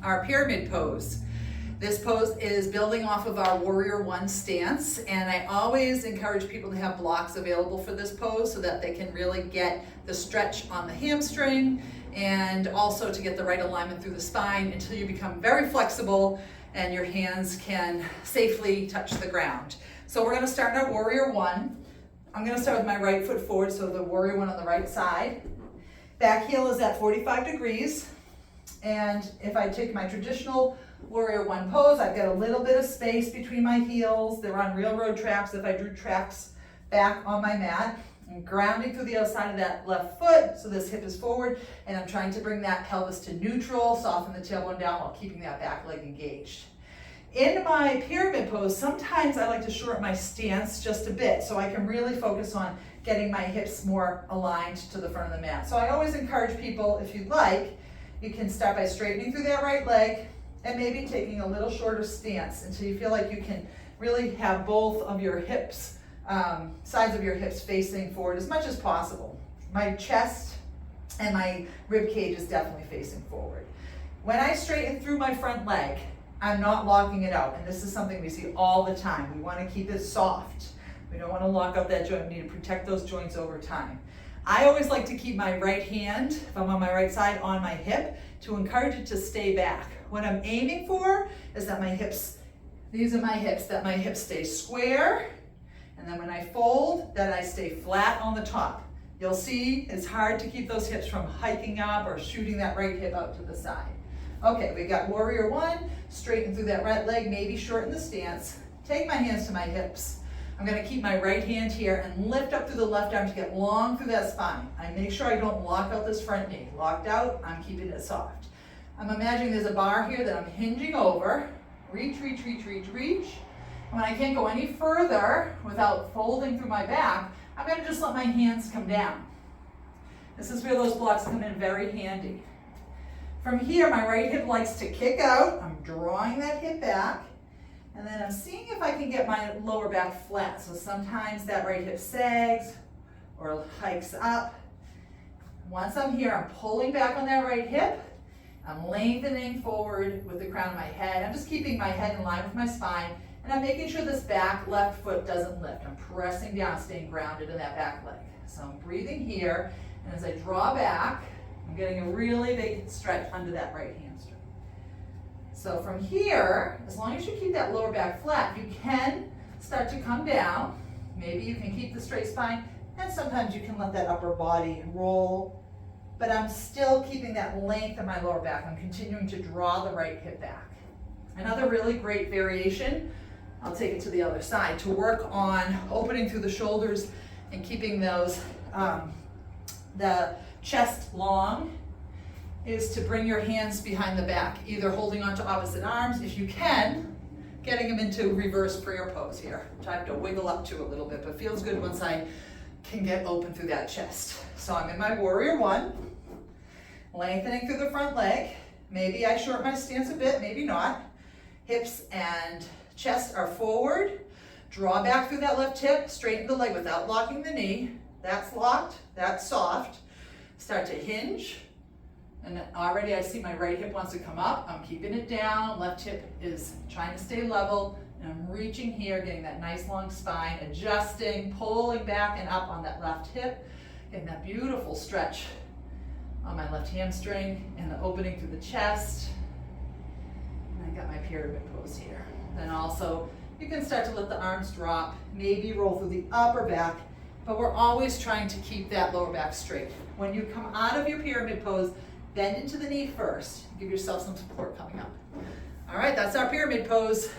our pyramid pose. This pose is building off of our Warrior One stance, and I always encourage people to have blocks available for this pose so that they can really get the stretch on the hamstring and also to get the right alignment through the spine until you become very flexible and your hands can safely touch the ground. So we're going to start in our Warrior One. I'm going to start with my right foot forward, so the Warrior One on the right side. Back heel is at 45 degrees. And if I take my traditional Warrior One pose, I've got a little bit of space between my heels. They're on railroad tracks. If I drew tracks back on my mat, I'm grounding through the outside of that left foot, so this hip is forward, and I'm trying to bring that pelvis to neutral, soften the tailbone down while keeping that back leg engaged. In my pyramid pose, sometimes I like to shorten my stance just a bit so I can really focus on getting my hips more aligned to the front of the mat. So I always encourage people, if you'd like, you can start by straightening through that right leg and maybe taking a little shorter stance until you feel like you can really have both of your hips, sides of your hips facing forward as much as possible. My chest and my rib cage is definitely facing forward. When I straighten through my front leg, I'm not locking it out, and this is something we see all the time. We want to keep it soft. We don't want to lock up that joint. We need to protect those joints over time. I always like to keep my right hand, if I'm on my right side, on my hip to encourage it to stay back. What I'm aiming for is that my hips, these are my hips, that my hips stay square, and then when I fold, that I stay flat on the top. You'll see it's hard to keep those hips from hiking up or shooting that right hip out to the side. Okay, we got Warrior One, straighten through that right leg, maybe shorten the stance. Take my hands to my hips. I'm going to keep my right hand here and lift up through the left arm to get long through that spine. I make sure I don't lock out this front knee. Locked out, I'm keeping it soft. I'm imagining there's a bar here that I'm hinging over. Reach, reach, reach, reach, reach. And when I can't go any further without folding through my back, I'm going to just let my hands come down. This is where those blocks come in very handy. From here, my right hip likes to kick out. I'm drawing that hip back. And then I'm seeing if I can get my lower back flat. So sometimes that right hip sags or hikes up. Once I'm here, I'm pulling back on that right hip. I'm lengthening forward with the crown of my head. I'm just keeping my head in line with my spine. And I'm making sure this back left foot doesn't lift. I'm pressing down, staying grounded in that back leg. So I'm breathing here. And as I draw back, I'm getting a really big stretch under that right hamstring. So from here, as long as you keep that lower back flat, you can start to come down. Maybe you can keep the straight spine, and sometimes you can let that upper body roll. But I'm still keeping that length in my lower back. I'm continuing to draw the right hip back. Another really great variation, I'll take it to the other side, to work on opening through the shoulders and keeping those, the chest long, is to bring your hands behind the back, either holding onto opposite arms, if you can, getting them into reverse prayer pose here, which I have to wiggle up to a little bit, but feels good once I can get open through that chest. So I'm in my Warrior One, lengthening through the front leg. Maybe I shorten my stance a bit, maybe not. Hips and chest are forward. Draw back through that left hip, straighten the leg without locking the knee. That's locked, that's soft. Start to hinge. And already I see my right hip wants to come up. I'm keeping it down. Left hip is trying to stay level. And I'm reaching here, getting that nice long spine, adjusting, pulling back and up on that left hip, getting that beautiful stretch on my left hamstring and the opening through the chest. And I got my pyramid pose here. Then also, you can start to let the arms drop, maybe roll through the upper back, but we're always trying to keep that lower back straight. When you come out of your pyramid pose, bend into the knee first. Give yourself some support coming up. All right, that's our pyramid pose.